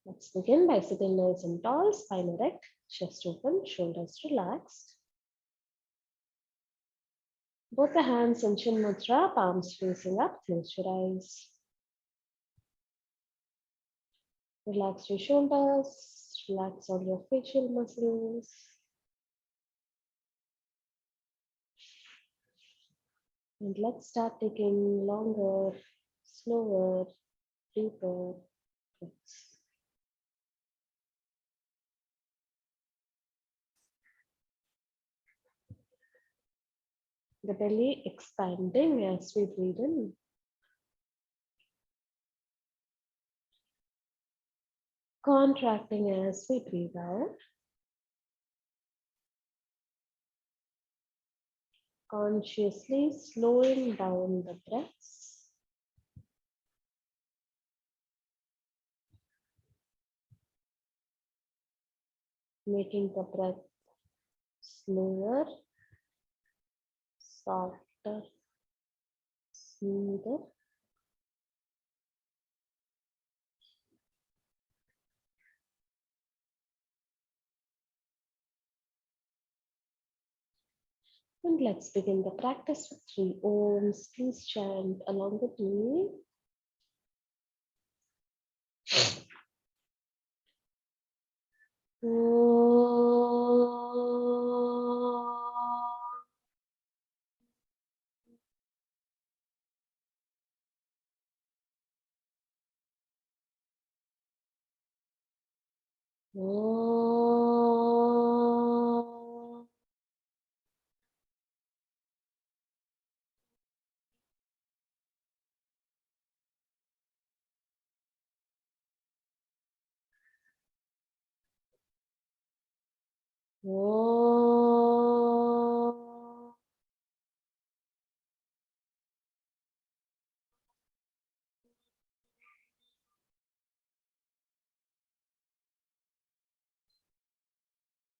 Let's begin by sitting nice and tall, spine erect, chest open, shoulders relaxed. Both the hands in Chin Mudra, palms facing up, close your eyes. Relax your shoulders, relax all your facial muscles. And let's start taking longer, slower, deeper breaths. The belly expanding as we breathe in. Contracting as we breathe out. Consciously slowing down the breaths. Making the breath slower, softer, smoother. And let's begin the practice with 3 Oms. Please chant along with me.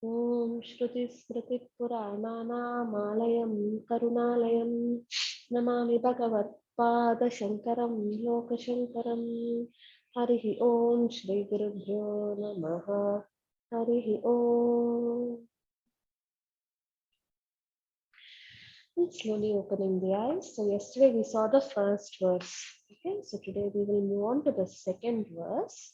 Om Shruti Smriti Puranaanamalaya Karunalayam Namami Bhagavat Pada Shankaram Loka Shankaram Harihi Om Shri Gurubhyo Namaha Harihi Om. And slowly opening the eyes. So yesterday we saw the first verse. Okay, so today we will move on to the second verse.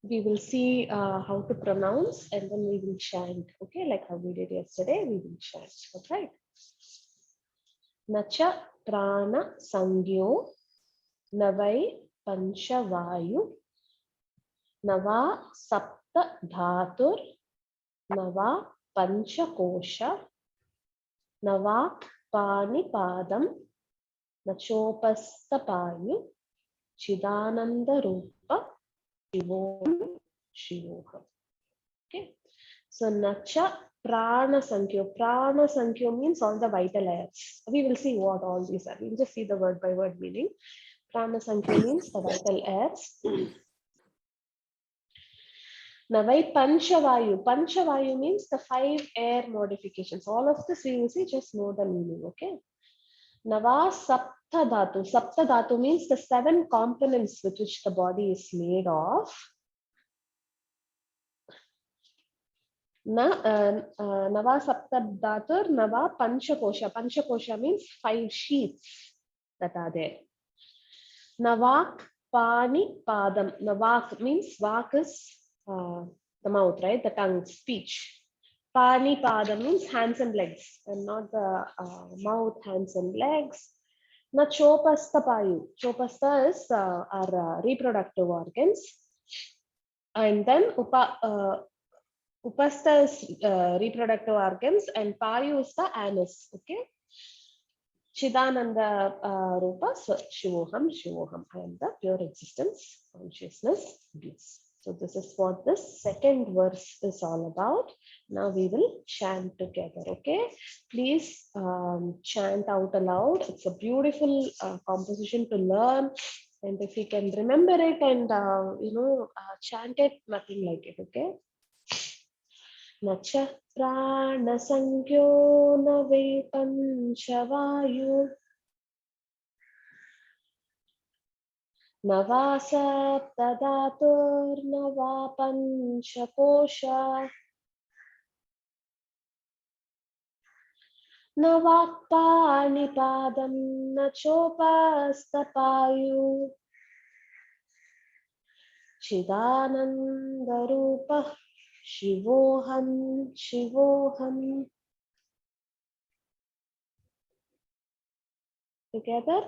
We will see how to pronounce and then we will chant. Okay, like how we did yesterday, we will chant. Okay. Nacha prana sangyo navai panchavayu nava sapta dhatur nava panchakosha nava panipadam nachopastapayu chidananda rupa shivom shivoham. Okay, so nacha prana sankhyo. Prana sankhyo means all the vital airs. We will see what all these are. We'll just see the word by word meaning. Prana sankhyo means the vital airs. Navai panchavayu. Panchavayu means the 5 air modifications. All of this we will see, just know the meaning. Okay. Nava sapta dhatu. Sapta dhatu means the 7 components with which the body is made of. Nava sapta dhatur, nava panchakosha. Panchakosha means 5 sheaths that are there. Navak pani padam. Navak means vak is the mouth, right? The tongue, speech. Pani padam means hands and legs, and not the mouth, hands and legs. Na chopasta payu. Chopasta is our reproductive organs. And then upasta is reproductive organs, and payu is the anus. Okay. Chidananda Rupa Shivoham Shivoham. I am the pure existence, consciousness, bliss. So this is what this second verse is all about. Now we will chant together. Okay, please chant out aloud. It's a beautiful composition to learn, and if you can remember it and chant it, nothing like it. Okay. Nacha prana sangyo nave panchavayu Nava saptadatur nava panchakosha. Navakpanipadam nachopastapayu. Chidanandarupa Shivoham Shivoham. Together.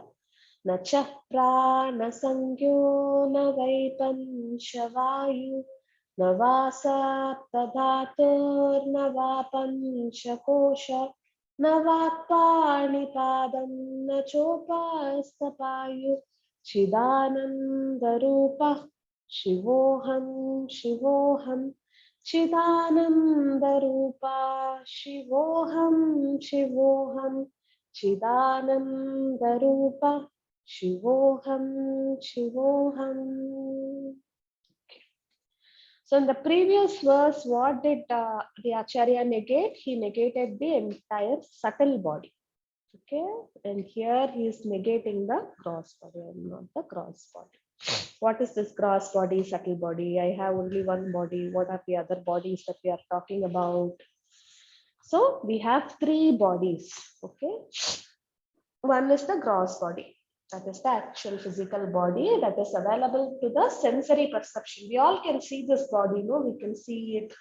Nacha prana sangyo na vaipanchavayu. Navasa tadhatur navapanchakosha. Navakpanipadam nachopastapayu. Chidanandarupa Shivoham Shivoham. Chidanandarupa Shivoham Shivoham. Chidanandarupa Shivoham Shivoham. So in the previous verse, what did the Acharya negate? He negated the entire subtle body. Okay, and here he is negating the gross body and not the gross body. What is this gross body, subtle body? I have only one body. What are the other bodies that we are talking about? So we have three bodies. Okay, one is the gross body. That is the actual physical body that is available to the sensory perception. We all can see this body, no? We can see it,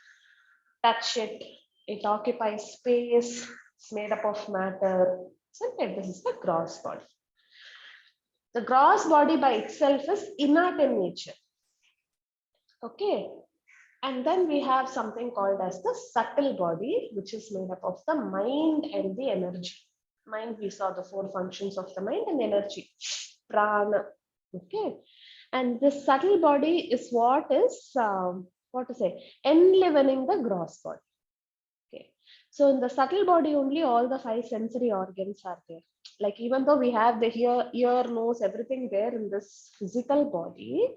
touch it. It occupies space. It's made up of matter. So this is the gross body. The gross body by itself is inert in nature. Okay. And then we have something called as the subtle body, which is made up of the mind and the energy. Mind, we saw the four functions of the mind and energy. Prana. Okay. And this subtle body is what to say, enlivening the gross body. Okay. So in the subtle body only all the five sensory organs are there. Like even though we have the ear, nose, everything there in this physical body,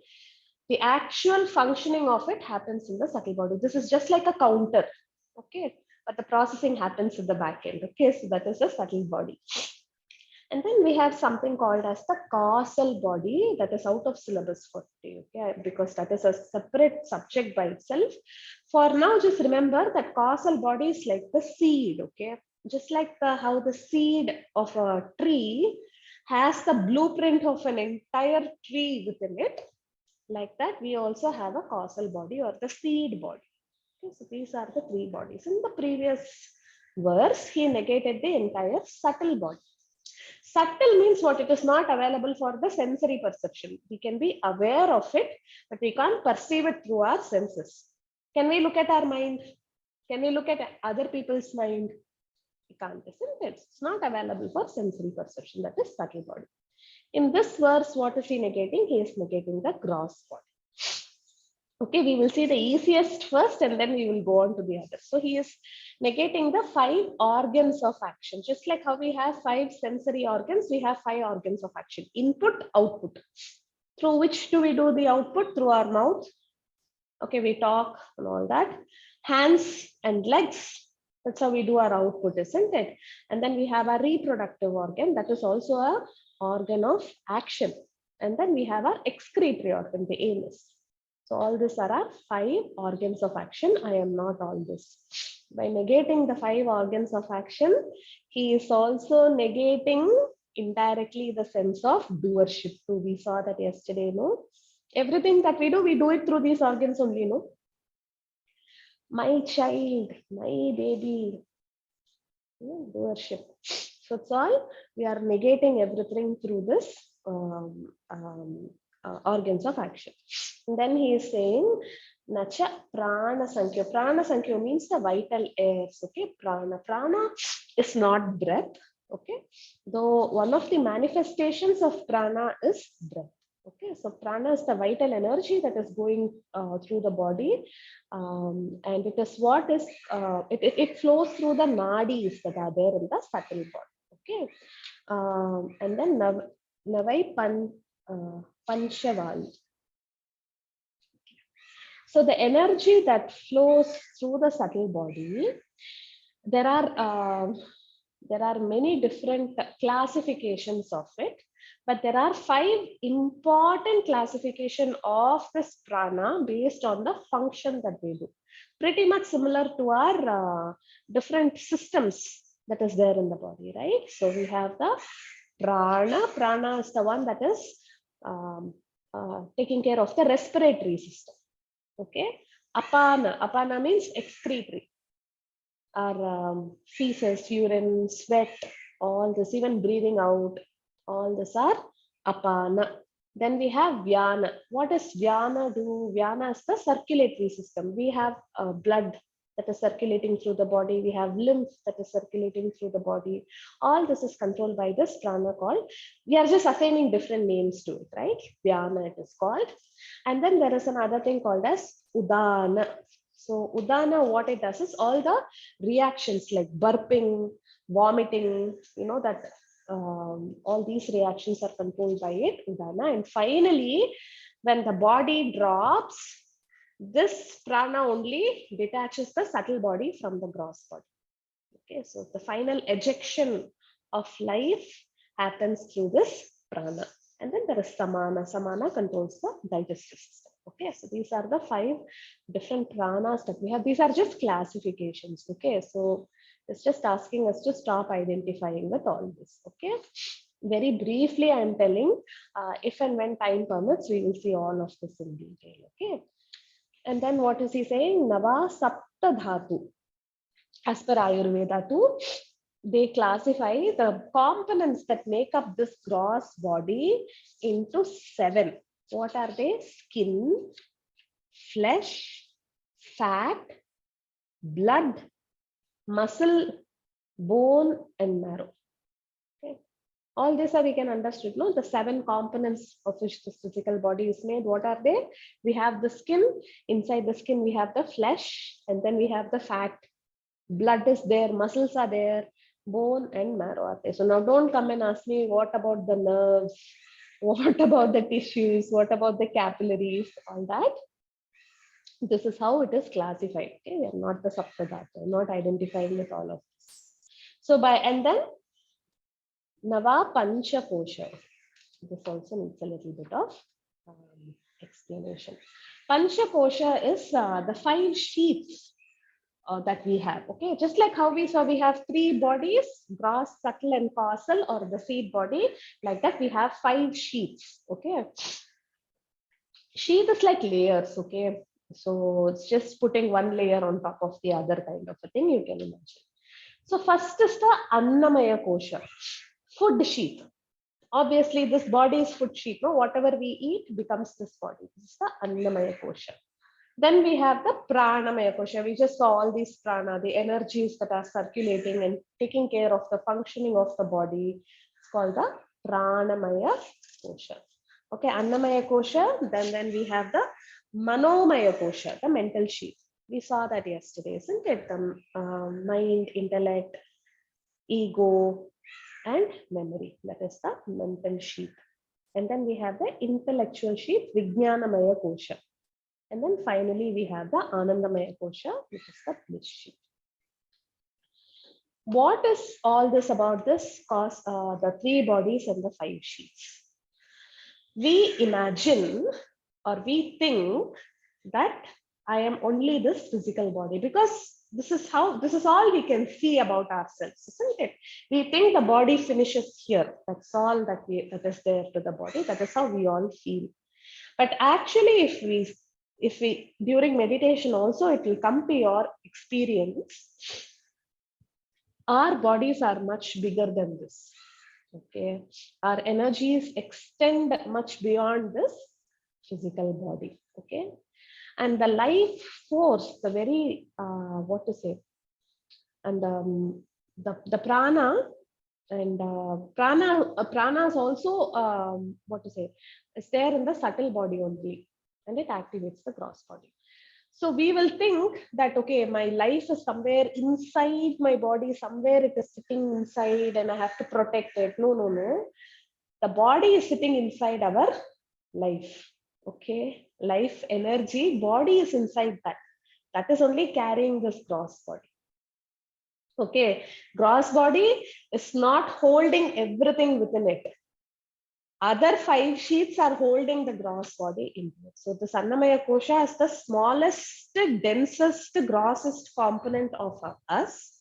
the actual functioning of it happens in the subtle body. This is just like a counter. Okay. But the processing happens in the back end. Okay. So that is the subtle body. And then we have something called as the causal body that is out of syllabus for today, okay? Because that is a separate subject by itself. For now, just remember that causal body is like the seed, okay? Just like how the seed of a tree has the blueprint of an entire tree within it, like that we also have a causal body or the seed body. Okay, so these are the three bodies. In the previous verse, he negated the entire subtle body. Subtle means what? It is not available for the sensory perception. We can be aware of it, but we can't perceive it through our senses. Can we look at our mind? Can we look at other people's mind? We can't, isn't it? It's not available for sensory perception. That is subtle body. In this verse, what is he negating? He is negating the gross body. Okay, we will see the easiest first and then we will go on to the others. So he is negating the five organs of action. Just like how we have five sensory organs, we have five organs of action. Input, output. Through which do we do the output? Through our mouth. Okay, we talk and all that. Hands and legs. That's how we do our output, isn't it? And then we have our reproductive organ. That is also an organ of action. And then we have our excretory organ, the anus. So all these are our five organs of action. I am not all this. By negating the five organs of action, he is also negating indirectly the sense of doership too. We saw that yesterday, no? Everything that we do it through these organs only, no? My child, my baby, doership. So it's all, we are negating everything through this organs of action. And then he is saying, Nacha prana sankhya. Prana sankhya means the vital airs. Okay, prana. Prana is not breath. Okay, though one of the manifestations of prana is breath. Okay, so prana is the vital energy that is going through the body, and it is what is it flows through the nadis that are there in the subtle body. Okay, and then navai panchavayu. So the energy that flows through the subtle body, there are many different classifications of it. But there are 5 important classification of this prana based on the function that they do. Pretty much similar to our different systems that is there in the body, right? So we have the prana. Prana is the one that is um, taking care of the respiratory system. Okay. Apana. Apana means excretory. Our feces, urine, sweat, all this, even breathing out, all this are apana. Then we have vyana. What does vyana do? Vyana is the circulatory system. We have blood that is circulating through the body. We have lymph that is circulating through the body. All this is controlled by this prana called. We are just assigning different names to it, right? Vyana it is called. And then there is another thing called as udana. So udana, what it does is all the reactions like burping, vomiting, that all these reactions are controlled by it, udana. And finally, when the body drops, this prana only detaches the subtle body from the gross body. Okay, so the final ejection of life happens through this prana. And then there is samana. Samana controls the digestive system. Okay, so these are the 5 different pranas that we have. These are just classifications. Okay, so it's just asking us to stop identifying with all this. Okay, very briefly, I am telling, if and when time permits, we will see all of this in detail. Okay, and then what is he saying? Nava sapta dhatu. As per Ayurveda too, they classify the components that make up this gross body into 7. What are they? Skin, flesh, fat, blood, muscle, bone, and marrow. Okay. All these are we can understand. No, the 7 components of which the physical body is made. What are they? We have the skin. Inside the skin, we have the flesh, and then we have the fat. Blood is there, muscles are there, bone and marrow are there. So now don't come and ask me what about the nerves, what about the tissues, what about the capillaries, all that. This is how it is classified. Okay, we are not the saptadhatu, not identifying with all of this. So and then Nava Pancha Kosha. This also needs a little bit of explanation. Pancha Kosha is the 5 sheaths that we have. Okay, just like how we saw, we have 3 bodies: gross, subtle, and causal, or the seed body. Like that, we have 5 sheaths. Okay, sheath is like layers. Okay, so it's just putting one layer on top of the other, kind of a thing, you can imagine. So first is the Annamaya Kosha, food sheath. Obviously, this body is food sheath. No, whatever we eat becomes this body. This is the Annamaya Kosha. Then we have the Pranamaya Kosha. We just saw all these prana, the energies that are circulating and taking care of the functioning of the body. It's called the Pranamaya Kosha. Okay, Annamaya Kosha. Then we have the Manomaya Kosha, the mental sheath. We saw that yesterday, isn't it? The mind, intellect, ego, and memory. That is the mental sheath. And then we have the intellectual sheath, Vijnanamaya Kosha. And then finally, we have the Anandamaya Kosha, which is the bliss sheath. What is all this about this? Cause the 3 bodies and the 5 sheaths. We imagine or we think that I am only this physical body, because this is all we can see about ourselves, isn't it? We think the body finishes here. That's all that is there to the body. That is how we all feel. But actually, if we during meditation also, it will come to your experience. Our bodies are much bigger than this. Okay, our energies extend much beyond this physical body. Okay, and the life force, the very what to say, and the prana. And prana is also what to say, is there in the subtle body only, and it activates the gross body. So we will think that, okay, my life is somewhere inside my body, somewhere it is sitting inside and I have to protect it. No. The body is sitting inside our life. Okay, life energy, body is inside that. That is only carrying this gross body. Okay, gross body is not holding everything within it. Other 5 sheets are holding the gross body into it. So the Annamaya Kosha is the smallest, densest, grossest component of us.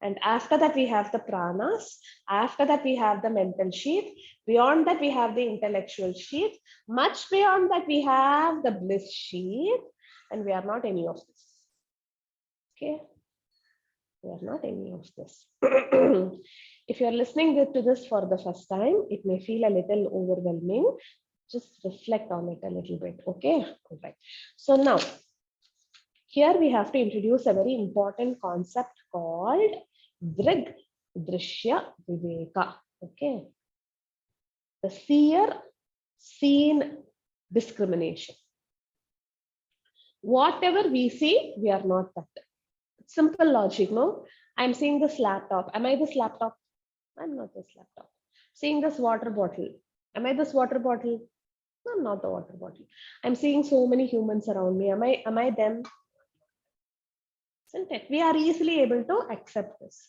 And after that, we have the pranas. After that, we have the mental sheet. Beyond that, we have the intellectual sheet. Much beyond that, we have the bliss sheet. And we are not any of this. Okay? We are not any of this. If you are listening to this for the first time, it may feel a little overwhelming. Just reflect on it a little bit. Okay? All right. So now, here we have to introduce a very important concept called Drig Drishya Viveka. Okay? The seer seen discrimination. Whatever we see, we are not that. Simple logic, no? I'm seeing this laptop. Am I this laptop? I'm not this laptop. Seeing this water bottle. Am I this water bottle? No, I'm not the water bottle. I'm seeing so many humans around me. Am I them? Isn't it? We are easily able to accept this.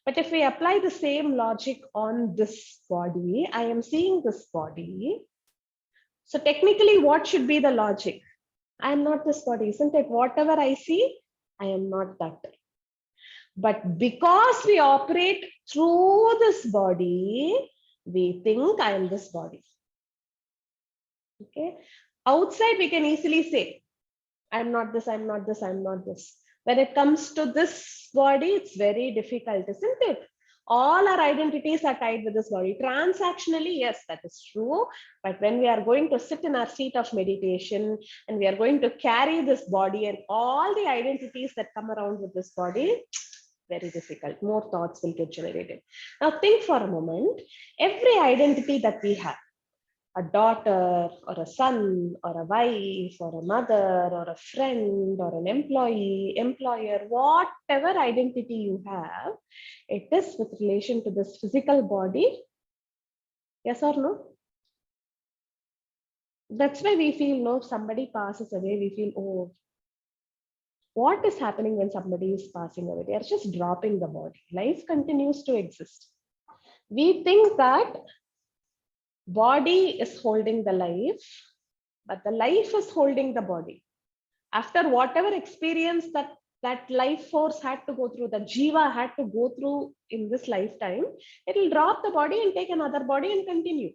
But if we apply the same logic on this body, I am seeing this body. So technically, what should be the logic? I am not this body, isn't it? Whatever I see, I am not that. But because we operate through this body, we think I am this body. Okay. Outside, we can easily say, I'm not this, I'm not this, I'm not this. When it comes to this body, it's very difficult, isn't it? All our identities are tied with this body. Transactionally, yes, that is true. But when we are going to sit in our seat of meditation and we are going to carry this body and all the identities that come around with this body, very difficult. More thoughts will get generated. Now think for a moment. Every identity that we have, a daughter or a son or a wife or a mother or a friend or an employee, employer, whatever identity you have, it is with relation to this physical body. Yes or no? That's why we feel, no, if somebody passes away, we feel, oh, what is happening when somebody is passing away? They are just dropping the body. Life continues to exist. We think that body is holding the life, but the life is holding the body. After whatever experience that life force had to go through, that jiva had to go through in this lifetime, it will drop the body and take another body and continue.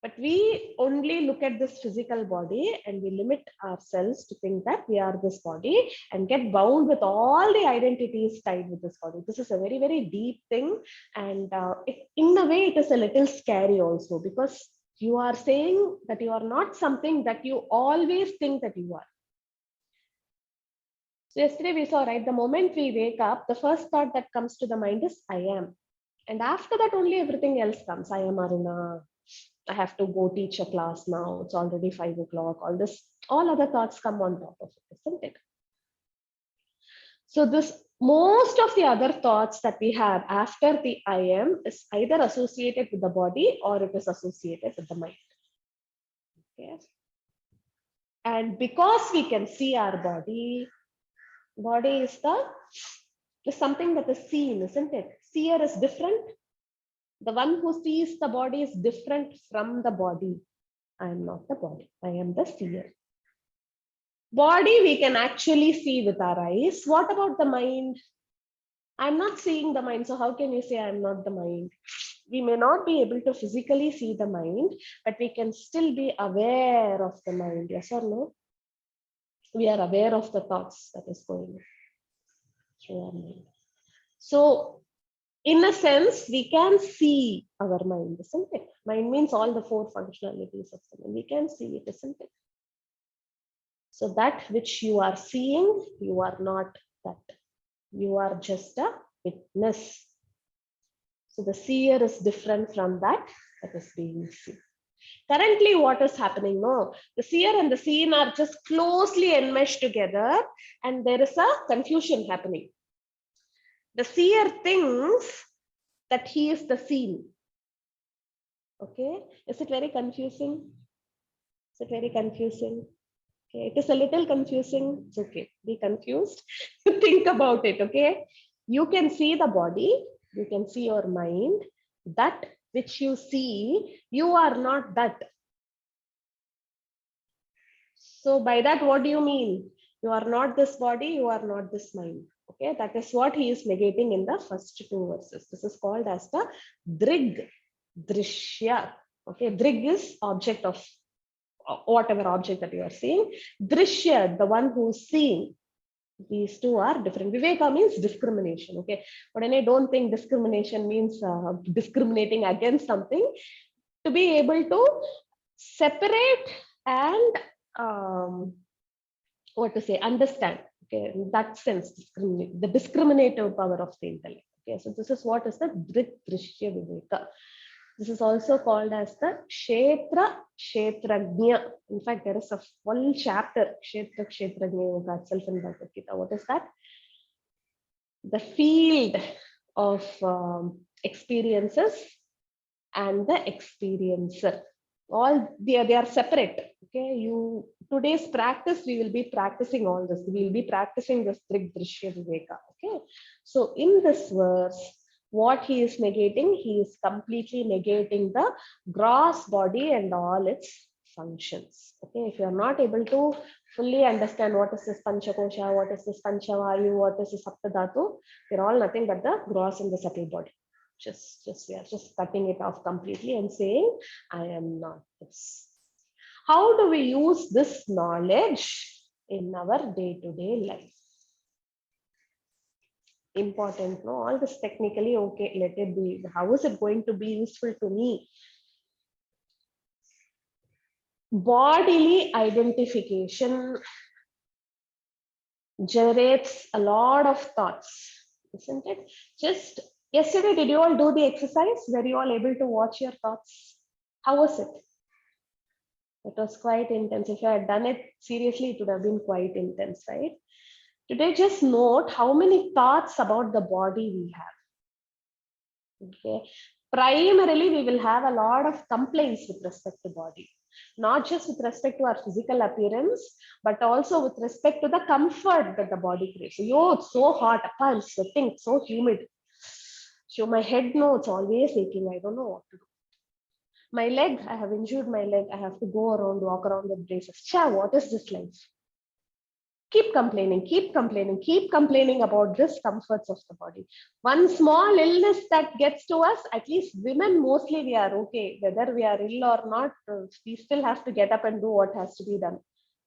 But we only look at this physical body and we limit ourselves to think that we are this body and get bound with all the identities tied with this body. This is a very, very deep thing. And in a way, it is a little scary also, because you are saying that you are not something that you always think that you are. So yesterday we saw, right, the moment we wake up, the first thought that comes to the mind is, I am. And after that, only everything else comes. I am Aruna. I have to go teach a class now. It's already 5 o'clock. All other thoughts come on top of it, isn't it? So most of the other thoughts that we have after the I am is either associated with the body or it is associated with the mind. Okay. And because we can see our body is something that is seen, isn't it? Seer is different. The one who sees the body is different from the body. I am not the body. I am the seer. Body we can actually see with our eyes. What about the mind? I'm not seeing the mind. So how can you say I'm not the mind? We may not be able to physically see the mind, but we can still be aware of the mind. Yes or no? We are aware of the thoughts that is going through our mind. So in a sense, we can see our mind, isn't it? Mind means all the 4 functionalities of the mind. We can see it, isn't it? So that which you are seeing, you are not that. You are just a witness. So the seer is different from that is being seen. Currently, what is happening? No, the seer and the seen are just closely enmeshed together, and there is a confusion happening. The seer thinks that he is the seen. Okay, is it very confusing? Is it very confusing? Okay, it is a little confusing. It's okay, be confused. Think about it. Okay, you can see the body, you can see your mind. That which you see, you are not that. So by that, what do you mean? You are not this body, you are not this mind. Okay, that is what he is negating in the first two verses. This is called as the Drig, Drishya. Okay, Drig is object of whatever object that you are seeing. Drishya, the one who's seeing. These two are different. Viveka means discrimination. Okay, but I don't think discrimination means discriminating against something. To be able to separate and what to say, understand. Okay, in that sense, the discriminative power of the intellect. Okay, so this is what is the Drishya Viveka. This is also called as the Kshetra Kshetrajna. In fact, there is a full chapter, Kshetra Kshetrajna Yoga itself in Bhagavad Gita. What is that? The field of experiences and the experiencer. All they are separate. Okay, you today's practice, we will be practicing all this. We will be practicing this Drishya Viveka. Okay, so in this verse, what he is negating, he is completely negating the gross body and all its functions. Okay, if you are not able to fully understand what is this Panchakosha, what is this Panchavayu, what is this Saptadhatu, they're all nothing but the gross and the subtle body. We are just cutting it off completely and saying, I am not this. How do we use this knowledge in our day-to-day life? Important, no? All this technically, okay, let it be. How is it going to be useful to me? Bodily identification generates a lot of thoughts, isn't it? Just yesterday, did you all do the exercise? Were you all able to watch your thoughts? How was it? It was quite intense. If I had done it seriously, it would have been quite intense, right? Today, just note how many thoughts about the body we have. Okay. Primarily, we will have a lot of complaints with respect to body. Not just with respect to our physical appearance, but also with respect to the comfort that the body creates. Yo, it's so hot, I'm sweating, it's so humid. So my head, no, it's always aching. I don't know what to do. My leg, I have injured my leg. I have to go around, walk around with braces. Cha, what is this life? Keep complaining, keep complaining, keep complaining about discomforts of the body. One small illness that gets to us, at least women, mostly we are okay. Whether we are ill or not, we still have to get up and do what has to be done.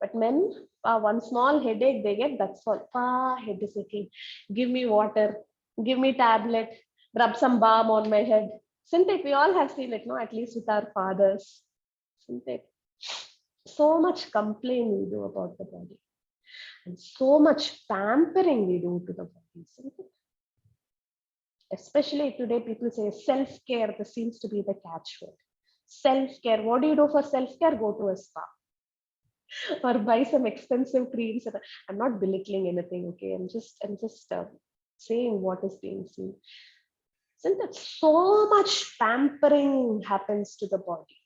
But men, one small headache they get, that's all. Head is aching. Give me water, give me tablet, rub some balm on my head. Isn't it? We all have seen it, no? At least with our fathers. Isn't it? So much complaint we do about the body. And so much pampering we do to the body, isn't it? Especially today, people say self-care. This seems to be the catchword. Self-care. What do you do for self-care? Go to a spa or buy some expensive creams. I'm not belittling anything. Okay, I'm just saying what is being seen. Isn't it? So much pampering happens to the body.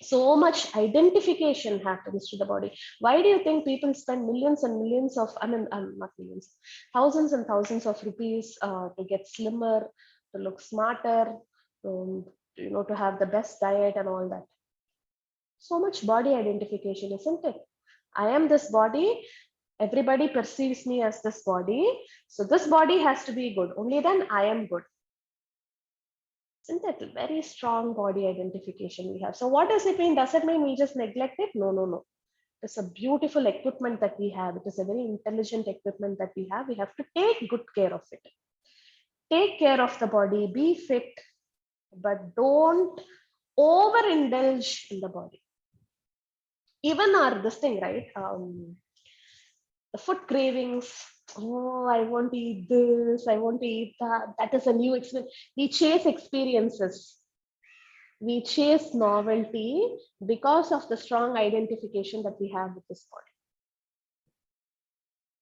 So much identification happens to the body. Why do you think people spend millions and millions of, not millions, thousands and thousands of rupees to get slimmer, to look smarter, to have the best diet and all that? So much body identification, isn't it? I am this body. Everybody perceives me as this body. So this body has to be good. Only then I am good. Isn't that a very strong body identification we have? So what does it mean? Does it mean we just neglect it? No, no, no. It's a beautiful equipment that we have. It is a very intelligent equipment that we have. We have to take good care of it. Take care of the body, be fit, but don't overindulge in the body. Even this thing, right? The food cravings. Oh, I want to eat this, I want to eat that. That is a new experience. We chase experiences. We chase novelty because of the strong identification that we have with this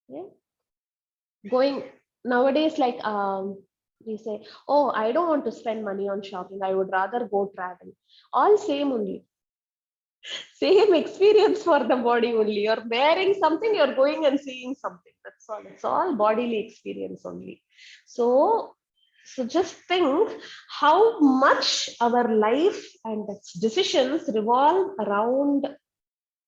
body. Yeah. Going nowadays, like we say, oh, I don't want to spend money on shopping. I would rather go travel. All same only. Same experience for the body only. You're wearing something, you're going and seeing something. That's all. It's all bodily experience only. So So just think how much our life and its decisions revolve around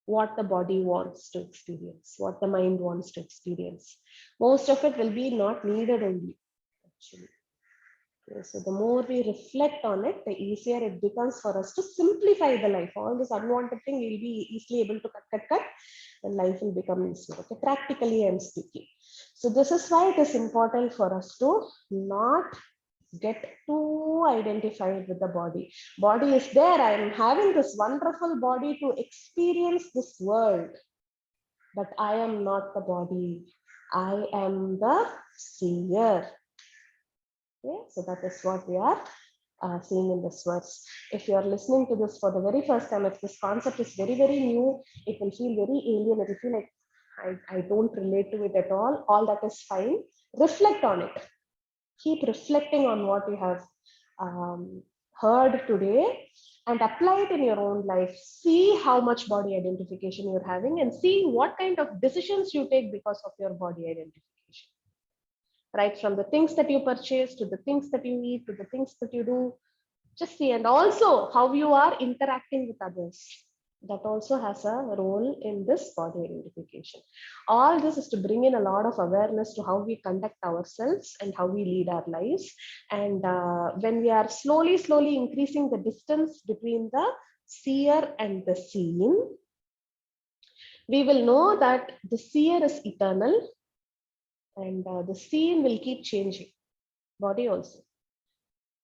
what the body wants to experience, what the mind wants to experience. Most of it will be not needed only, actually. Okay, so the more we reflect on it, the easier it becomes for us to simplify the life. All this unwanted thing we'll be easily able to cut, and life will become easier. Okay, practically I'm speaking. So this is why it is important for us to not get too identified with the body. Body is there. I am having this wonderful body to experience this world, but I am not the body. I am the seer. Okay, so that is what we are seeing in this verse. If you are listening to this for the very first time, if this concept is very, very new, it will feel very alien. It will feel like I don't relate to it at all. All that is fine. Reflect on it. Keep reflecting on what you have heard today and apply it in your own life. See how much body identification you're having and see what kind of decisions you take because of your body identification. Right from the things that you purchase to the things that you eat to the things that you do, just see, and also how you are interacting with others. That also has a role in this body identification. All this is to bring in a lot of awareness to how we conduct ourselves and how we lead our lives. And when we are slowly increasing the distance between the seer and the seen, we will know that the seer is eternal and the seen will keep changing. Body also.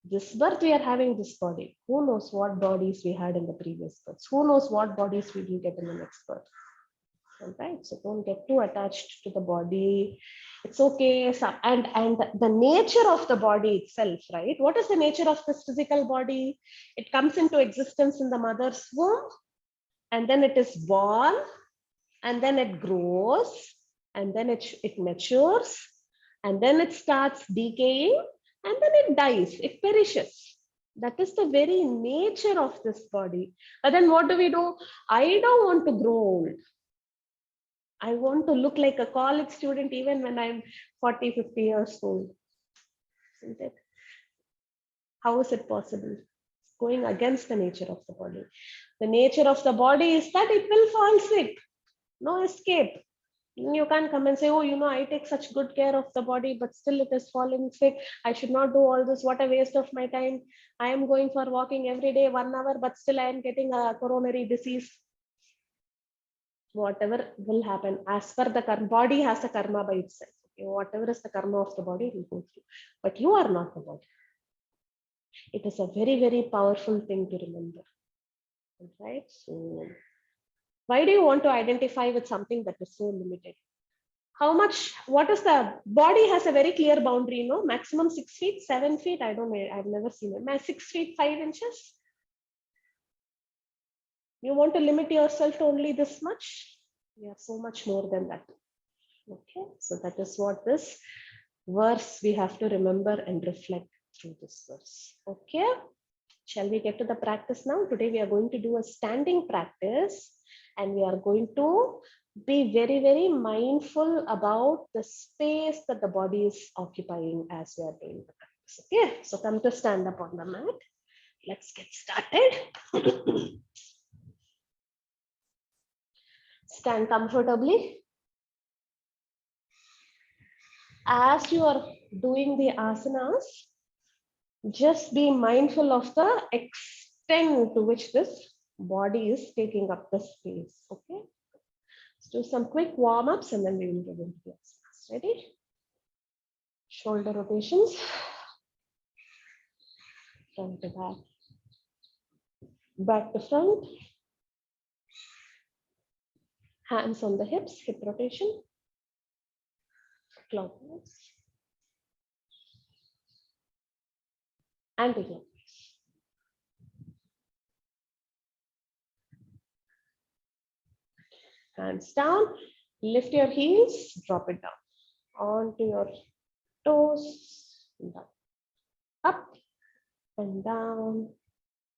This birth we are having this body. Who knows what bodies we had in the previous births? Who knows what bodies we will get in the next birth? Right? So don't get too attached to the body. It's okay. So, and the nature of the body itself, right? What is the nature of this physical body? It comes into existence in the mother's womb, and then it is born, and then it grows, and then it matures, and then it starts decaying, and then it dies, it perishes. That is the very nature of this body. But then what do? I don't want to grow old. I want to look like a college student even when I'm 40, 50 years old. Isn't it? How is it possible? It's going against the nature of the body. The nature of the body is that it will fall sick. No escape. You can't come and say, oh, I take such good care of the body, but still it is falling sick. I should not do all this. What a waste of my time. I am going for walking every day 1 hour, but still I am getting a coronary disease. Whatever will happen, as per the karma, body has a karma by itself. Okay? Whatever is the karma of the body, it will go through. But you are not the body. It is a very, very powerful thing to remember. Right? So, why do you want to identify with something that is so limited? How much, what is the body has a very clear boundary, maximum 6 feet, 7 feet. I don't know. I've never seen it. 6 feet, 5 inches. You want to limit yourself to only this much. We are so much more than that. Okay. So that is what this verse we have to remember and reflect through this verse. Okay. Shall we get to the practice now? Today we are going to do a standing practice and we are going to be very, very mindful about the space that the body is occupying as we are doing the practice. Okay, so come to stand up on the mat. Let's get started. Stand comfortably. As you are doing the asanas, just be mindful of the extent to which this body is taking up the space. Okay. Let's do some quick warm-ups and then we will get into the asanas. Ready? Shoulder rotations. Front to back. Back to front. Hands on the hips, hip rotation. Clockwise. Anti-clockwise. Hands down. Lift your heels, drop it down. Onto your toes. Down. Up and down.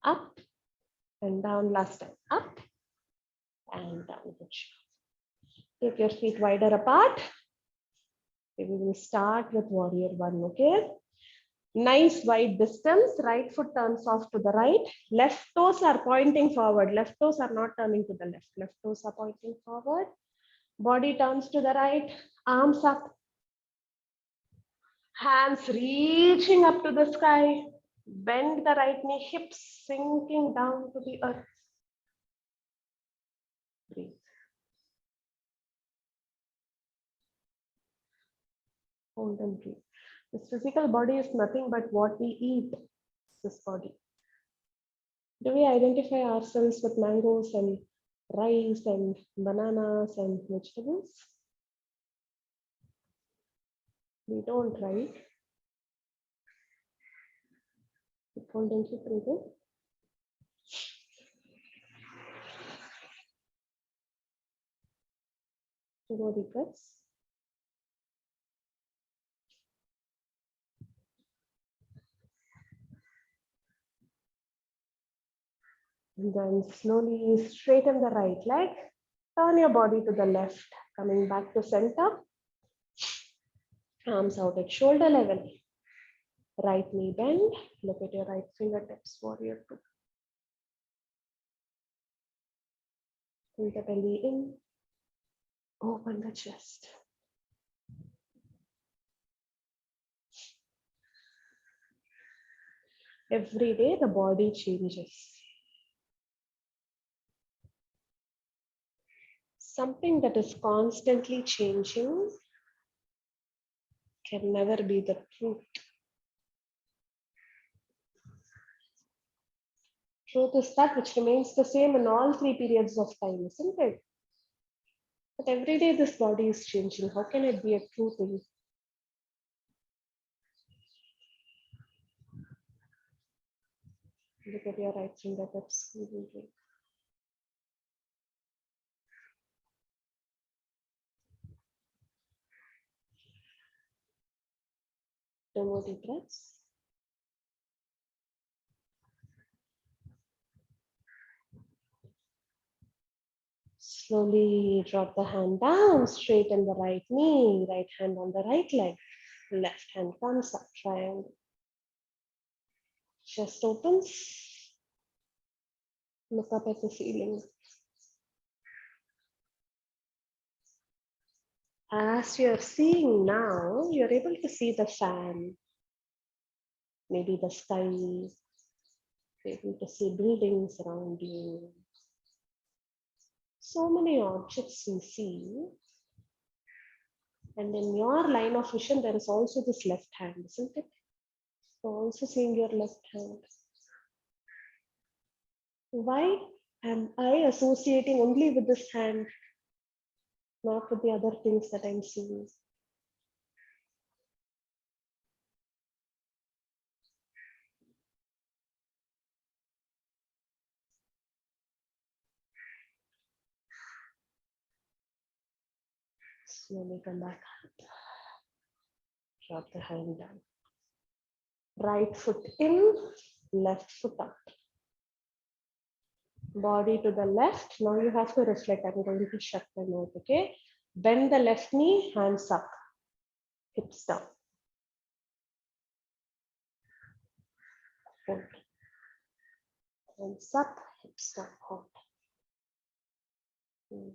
Up and down. Last time. Up and down. Good job. Take your feet wider apart. Okay, we will start with warrior one. Okay. Nice wide distance. Right foot turns off to the right. Left toes are pointing forward. Left toes are not turning to the left. Left toes are pointing forward. Body turns to the right. Arms up. Hands reaching up to the sky. Bend the right knee, hips sinking down to the earth. Breathe. Hold and breathe. This physical body is nothing but what we eat. This body. Do we identify ourselves with mangoes and rice and bananas and vegetables? We don't, right? Keep holding, keep breathing. Go deep breaths. And then slowly straighten the right leg. Turn your body to the left, coming back to center. Arms out at shoulder level. Right knee bend. Look at your right fingertips, warrior two. Pull the belly in. Open the chest. Every day the body changes. Something that is constantly changing can never be the truth. Truth is that which remains the same in all three periods of time, isn't it? But every day this body is changing. How can it be a true thing? Look at your right fingertips. Two more deep breaths. Slowly drop the hand down, straighten the right knee, right hand on the right leg, left hand comes up, triangle. Chest opens, look up at the ceiling. As you're seeing now, you're able to see the fan, maybe the sky, you're able to see buildings around you. So many objects you see. And in your line of vision, there is also this left hand, isn't it? So also seeing your left hand. Why am I associating only with this hand, not with the other things that I'm seeing? Slowly come back up. Drop the hand down. Right foot in, left foot up. Body to the left. Now you have to reflect. I'm going to shut my mouth, okay? Bend the left knee, hands up, hips down. Hold. Hands up, hips down, hold. Breathe.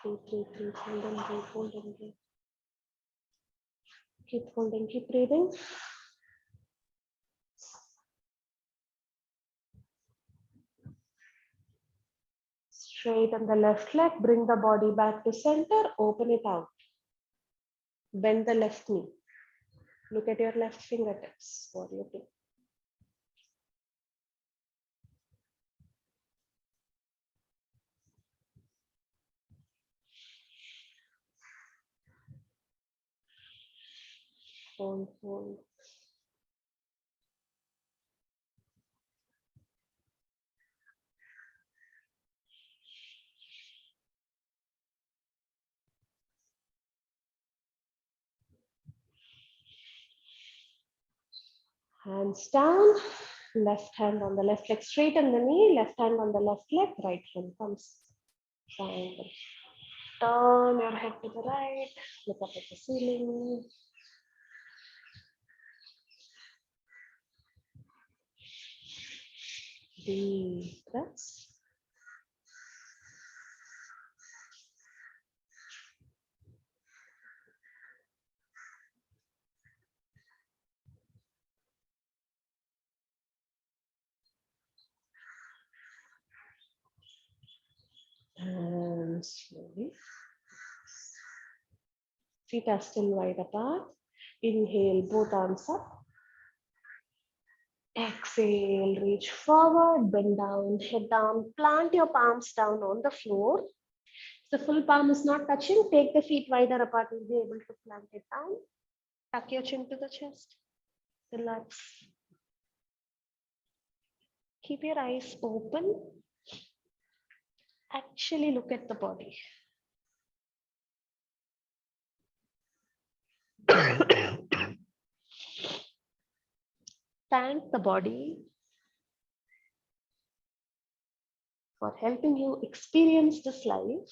Breathe, breathe, breathe. Hold and breathe, hold and breathe. Keep holding, keep breathing. Straighten the left leg, bring the body back to center, open it out. Bend the left knee. Look at your left fingertips. What do you do? Hold, hold. Hands down, left hand on the left leg, straighten the knee, left hand on the left leg, right hand comes. Fine. Turn your head to the right. Look up at the ceiling. Deep breaths. And slowly. Feet are still wide apart. Inhale, both arms up. Exhale, reach forward, bend down, head down. Plant your palms down on the floor. If the full palm is not touching, take the feet wider apart. You'll be able to plant it down. Tuck your chin to the chest. Relax. Keep your eyes open. Actually look at the body. Thank the body for helping you experience this life.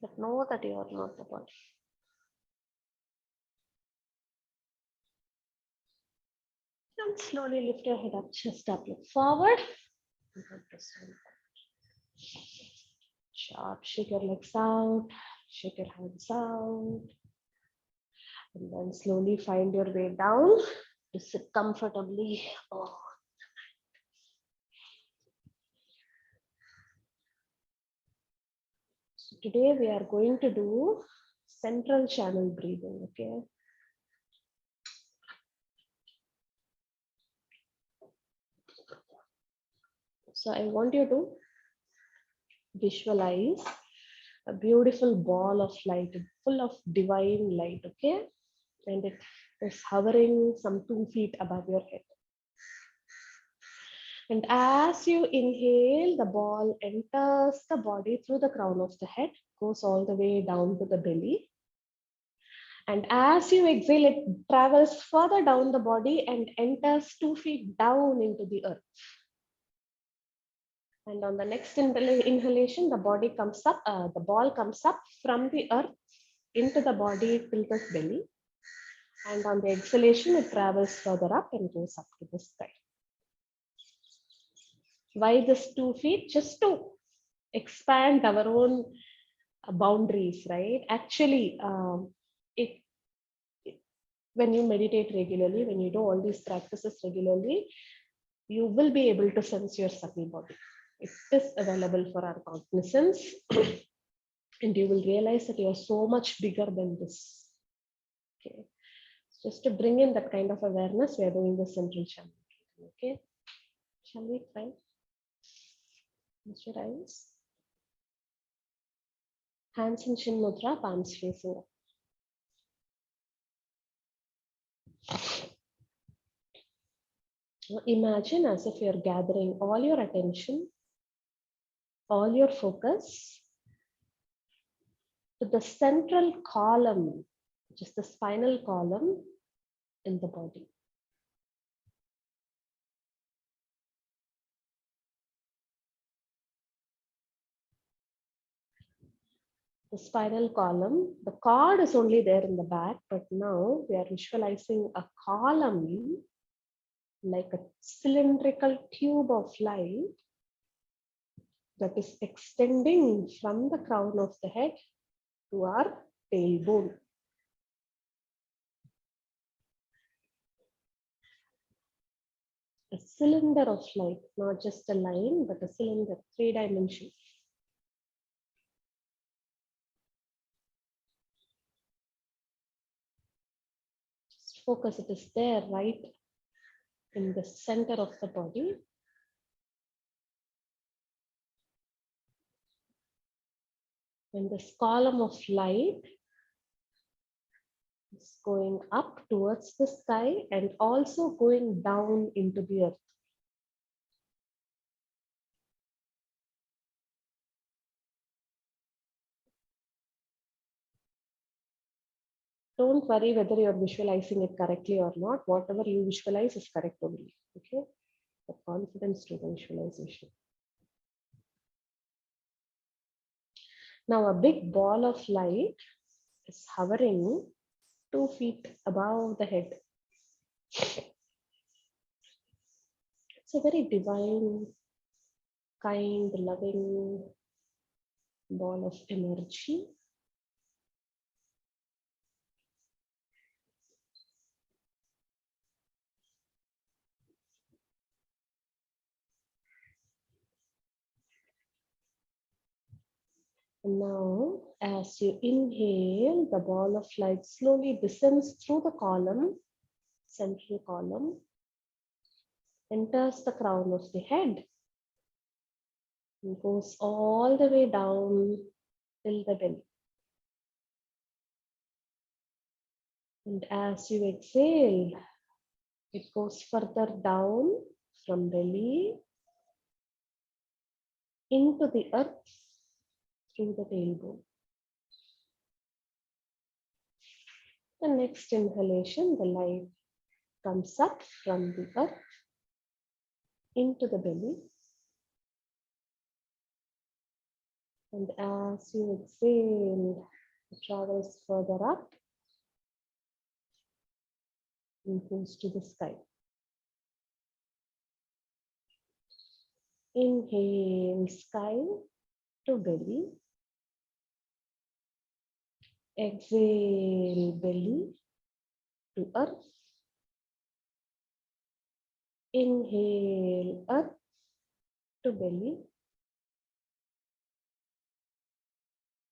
But know that you are not the body. And slowly lift your head up, chest up, look forward. Sharp, shake your legs out, shake your hands out. And then slowly find your way down to sit comfortably. Oh. So today we are going to do central channel breathing, okay? So I want you to visualize a beautiful ball of light, full of divine light, okay? And it is hovering some 2 feet above your head. And as you inhale, the ball enters the body through the crown of the head, goes all the way down to the belly. And as you exhale, it travels further down the body and enters 2 feet down into the earth. And on the next inhalation, the body comes up, the ball comes up from the earth into the body till the belly. And on the exhalation, it travels further up and goes up to the sky. Why this 2 feet? Just to expand our own boundaries, right? Actually, when you meditate regularly, when you do all these practices regularly, you will be able to sense your subtle body. It is available for our cognizance. And you will realize that you are so much bigger than this. Okay. Just to bring in that kind of awareness, we are doing the central channel. Okay. Shall we try? Close your eyes. Hands in chin mudra, palms facing up. Now imagine as if you're gathering all your attention, all your focus to the central column, which is the spinal column in the body. The spinal column, the cord is only there in the back, but now we are visualizing a column like a cylindrical tube of light that is extending from the crown of the head to our tailbone. A cylinder of light, not just a line, but a cylinder, 3 dimensions. Just focus, it is there right in the center of the body. And this column of light is going up towards the sky and also going down into the earth. Don't worry whether you're visualizing it correctly or not. Whatever you visualize is correct only. Okay? The confidence to the visualization. Now a big ball of light is hovering 2 feet above the head. It's a very divine, kind, loving ball of energy. And now, as you inhale, the ball of light slowly descends through the column, central column, enters the crown of the head, and goes all the way down till the belly. And as you exhale, it goes further down from belly into the earth through the tailbone. The next inhalation, the light comes up from the earth into the belly. And as you exhale, it travels further up and goes to the sky. Inhale, sky to belly. Exhale, belly to earth. Inhale, earth to belly.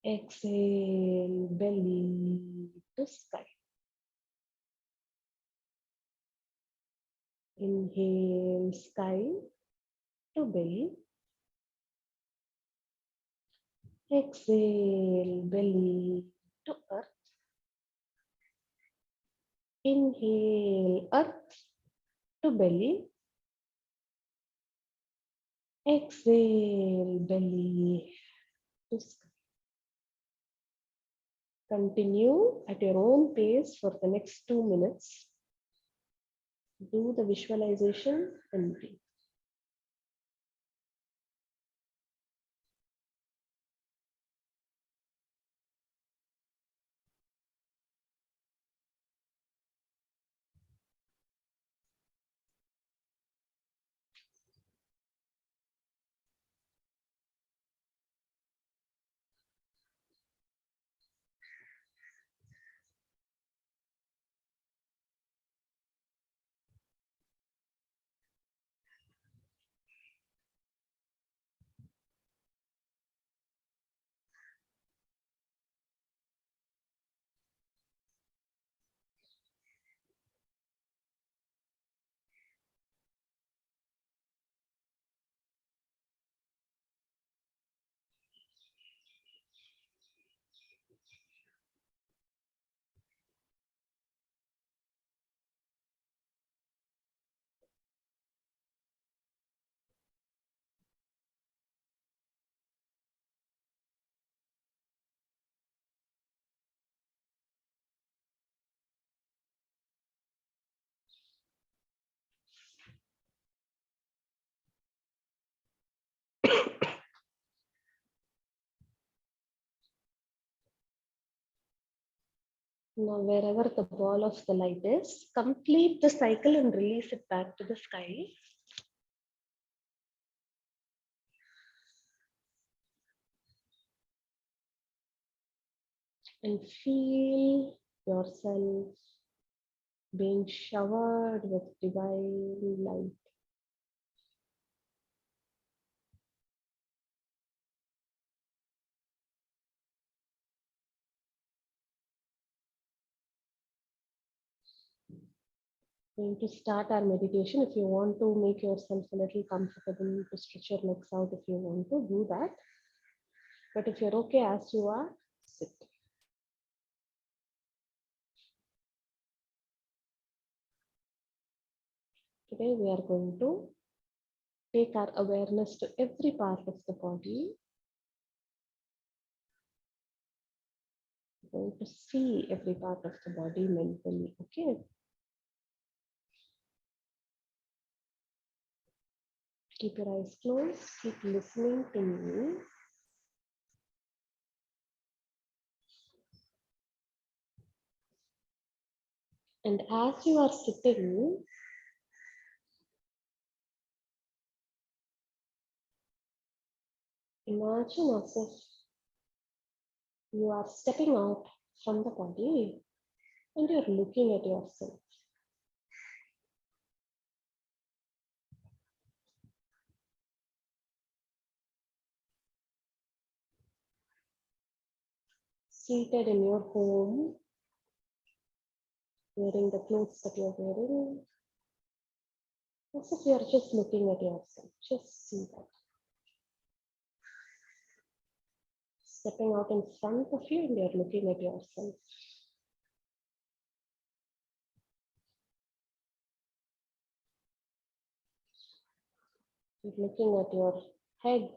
Exhale, belly to sky. Inhale, sky to belly. Exhale, belly to earth. Inhale, earth to belly. Exhale, belly to sky. Continue at your own pace for the next 2 minutes. Do the visualization and breathe. Now, wherever the ball of the light is, complete the cycle and release it back to the sky. And feel yourself being showered with divine light. Going to start our meditation. If you want to make yourself a little comfortable to stretch your legs out, if you want to do that. But if you're okay as you are, sit. Today we are going to take our awareness to every part of the body. Going to see every part of the body mentally. Okay. Keep your eyes closed. Keep listening to me. And as you are sitting, imagine as if you are stepping out from the body and you're looking at yourself. Seated in your home, wearing the clothes that you're wearing, as if you're just looking at yourself. Just see that. Stepping out in front of you and you're looking at yourself. You're looking at your head,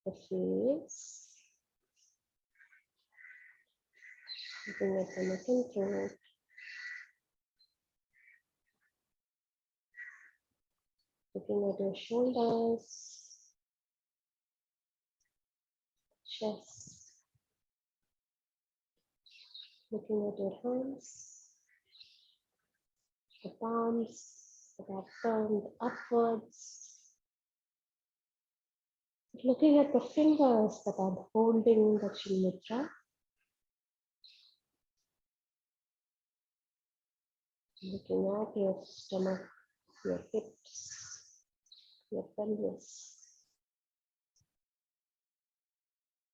the face, looking at the neck and throat, looking at your shoulders, chest, looking at your hands, the palms that are turned upwards, looking at the fingers that are holding the chin mudra, looking at your stomach, your hips, your pelvis.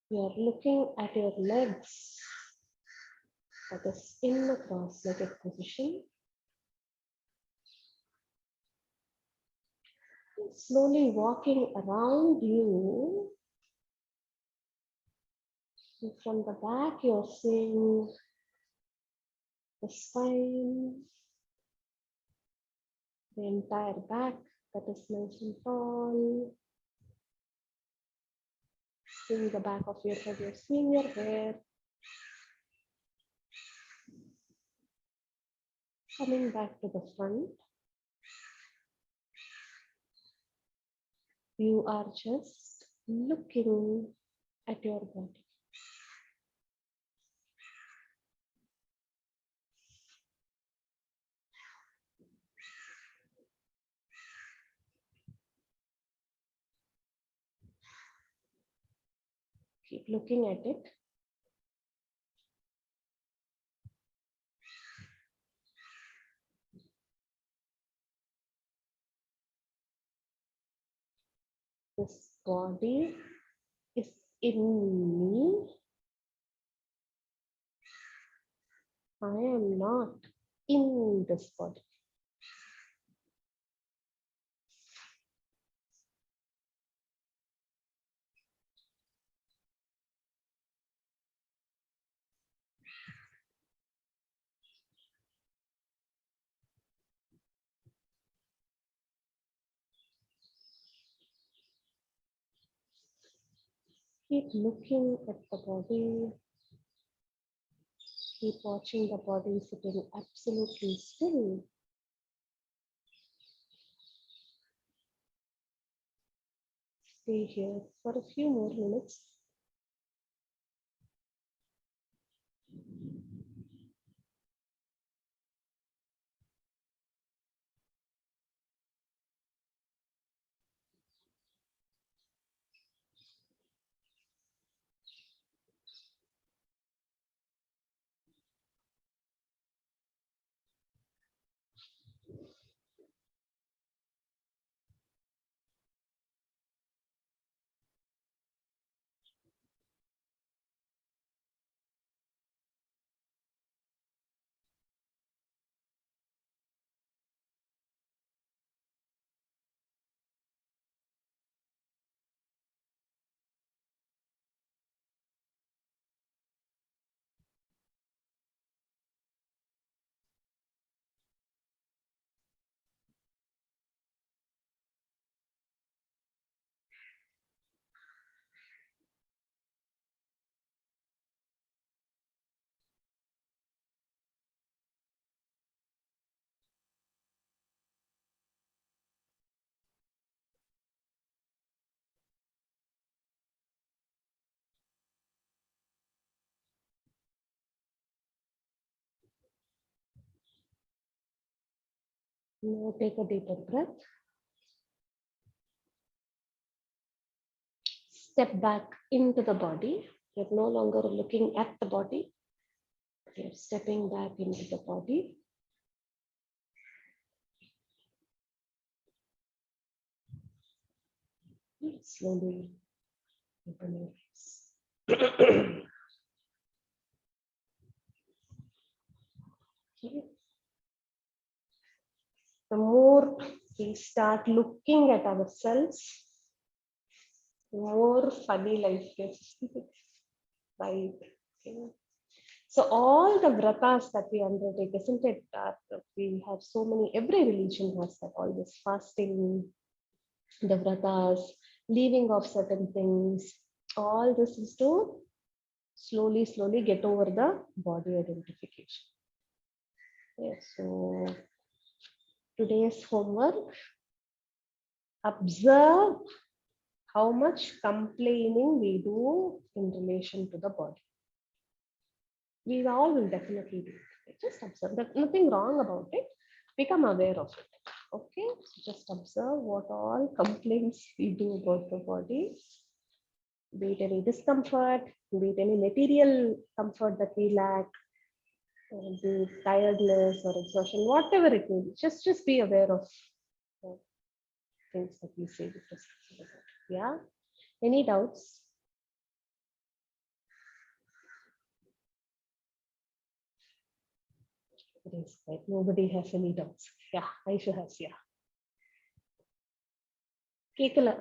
You are looking at your legs, that is in the cross-legged position. Slowly walking around you. And from the back, you're seeing the spine, the entire back that is nice and tall. Seeing the back of your head, you're seeing your hair. Coming back to the front. You are just looking at your body. Keep looking at it. This body is in me. I am not in this body. Keep looking at the body. Keep watching the body sitting absolutely still. Stay here for a few more minutes. Now take a deeper breath. Step back into the body. You're no longer looking at the body. You're stepping back into the body. Slowly open your eyes. Okay. The more we start looking at ourselves, the more funny life gets. Right. Okay. So all the vratas that we undertake, isn't it? We have so many, every religion has that, all this fasting, the vratas, leaving of certain things, all this is to slowly get over the body identification. Okay, so today's homework, observe how much complaining we do in relation to the body. We all will definitely do it. Just observe. There's nothing wrong about it. Become aware of it. Okay, so just observe what all complaints we do about the body. Be it any discomfort, be it any material comfort that we lack, be it tiredness or exhaustion, whatever it may be. Just be aware of things that we say with respect to the body. Yeah. Any doubts? It is right. Nobody has any doubts. Yeah, Aisha has. Yeah. கேக்கல.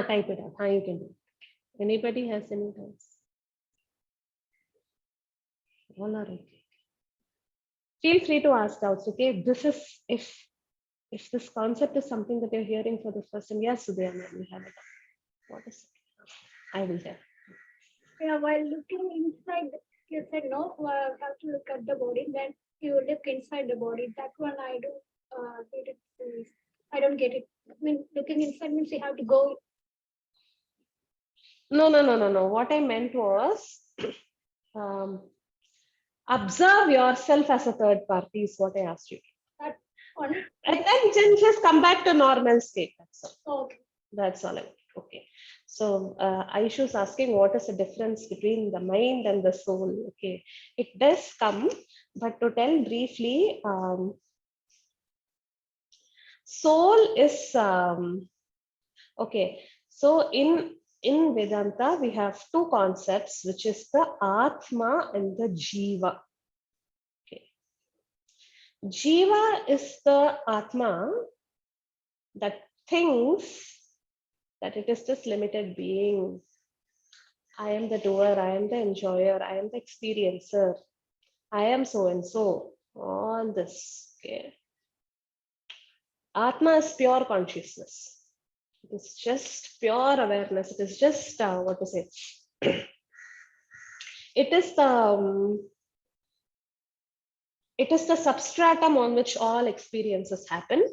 Type it out. You can do it. Anybody has any doubts? All are okay. Feel free to ask doubts. Okay, this is if this concept is something that you're hearing for the first time. Yes, Sudhya, we have it. What is it? I will tell. Yeah, while looking inside, you said no, have to look at the body. Then you look inside the body. That one I do get it. I don't get it. I mean, looking inside means you have to go. No. What I meant was observe yourself as a third party is what I asked you. That one. And then just come back to normal state. That's all. Okay. That's all. Okay. So Aisha is asking what is the difference between the mind and the soul. Okay. It does come, but to tell briefly, soul is okay. So in Vedanta, we have two concepts, which is the Atma and the Jiva. Okay. Jiva is the Atma that thinks that it is this limited being. I am the doer, I am the enjoyer, I am the experiencer, I am so and so. All this. Okay. Atma is pure consciousness. It is just pure awareness. It is just what to say. It is the substratum on which all experiences happen.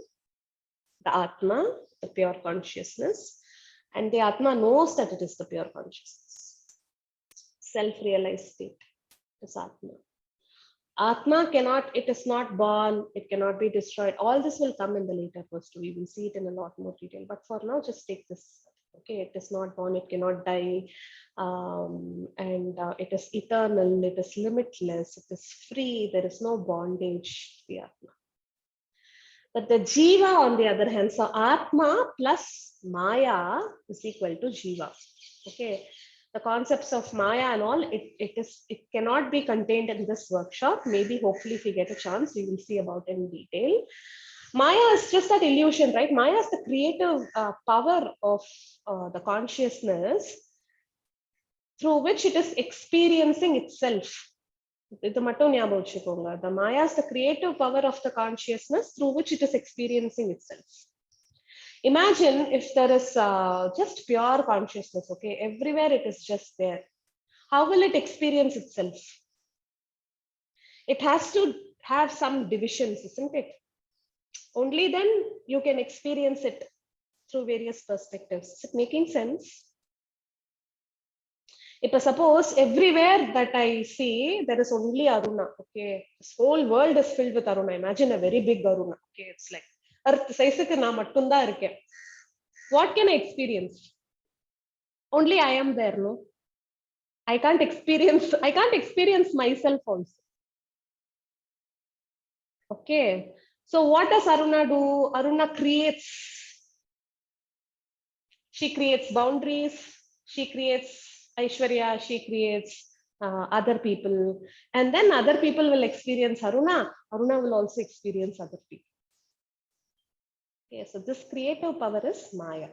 The Atma, the pure consciousness, and the Atma knows that it is the pure consciousness. Self-realized state is Atma. Atma cannot, it is not born, it cannot be destroyed. All this will come in the later verse too. We will see it in a lot more detail. But for now, just take this. Okay, it is not born, it cannot die, and it is eternal, it is limitless, it is free, there is no bondage. The Atma. But the Jiva, on the other hand, so Atma plus Maya is equal to Jiva. Okay. The concepts of Maya and all, it cannot be contained in this workshop. Maybe, hopefully, if we get a chance, we will see about it in detail. Maya is just that illusion, right? Maya is the creative power of the consciousness through which it is experiencing itself. The Maya is the creative power of the consciousness through which it is experiencing itself. Imagine if there is just pure consciousness, okay? Everywhere it is just there. How will it experience itself? It has to have some divisions, isn't it? Only then you can experience it through various perspectives. Is it making sense? If suppose everywhere that I see, there is only Aruna. Okay, this whole world is filled with Aruna. Imagine a very big Aruna. Okay, it's like Earth size ku na mattunda irukken. What can I experience? Only I am there, no? I can't experience myself also. Okay. So what does Aruna do? Aruna creates. She creates boundaries. She creates Aishwarya. She creates other people. And then other people will experience Aruna. Aruna will also experience other people. Okay, so this creative power is Maya.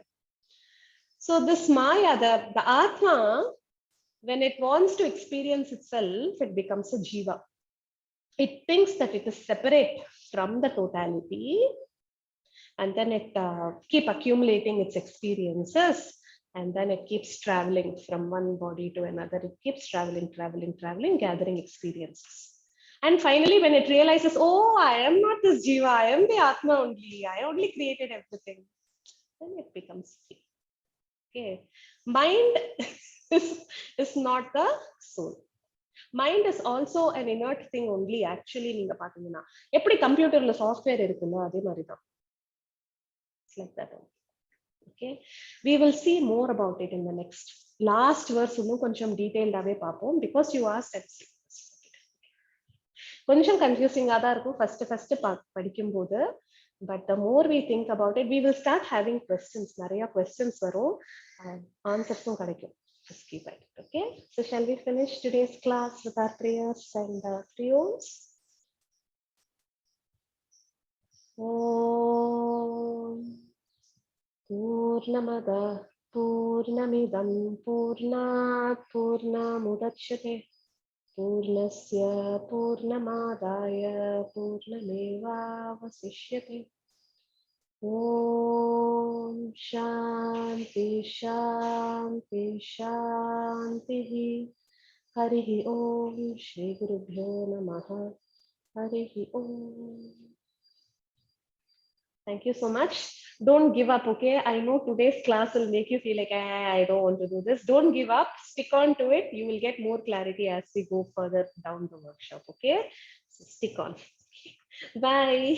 So this Maya, the Atma, when it wants to experience itself, it becomes a Jiva. It thinks that it is separate from the totality, and then it keep accumulating its experiences, and then it keeps traveling from one body to another. It keeps traveling, gathering experiences. And finally, when it realizes, oh, I am not this Jiva, I am the Atma only, I only created everything, then it becomes free. Okay. Mind is not the soul. Mind is also an inert thing only. Actually, நீங்க பாத்தீங்கன்னா எப்படி கம்ப்யூட்டர்ல software இருக்குல்ல அதே மாதிரி தான். It's like that. Okay, we will see more about it in the next last verse. இன்னும் கொஞ்சம் டீடைல்டாவே பார்ப்போம் because you asked at கொஞ்சம் கன்ஃபியூசிங்கா தான் இருக்கும் ஃபர்ஸ்ட் படிக்கும்போது. But the more we think about it, we will start having questions. நிறைய questions வரும், answers கிடைக்கும். Just keep it. Okay, so shall we finish today's class with our prayers and prayers? Om Purnamada Purnamidam Purnat Purnamudachyate Purnasya Purnamadaya Purnamevavasishyate. Om Shanti Shanti Shanti. Harihi Om Shri Gurubhyo Namaha. Harihi Om. Thank you so much. Don't give up, okay? I know today's class will make you feel like, I don't want to do this. Don't give up. Stick on to it. You will get more clarity as we go further down the workshop, okay? So stick on. Bye.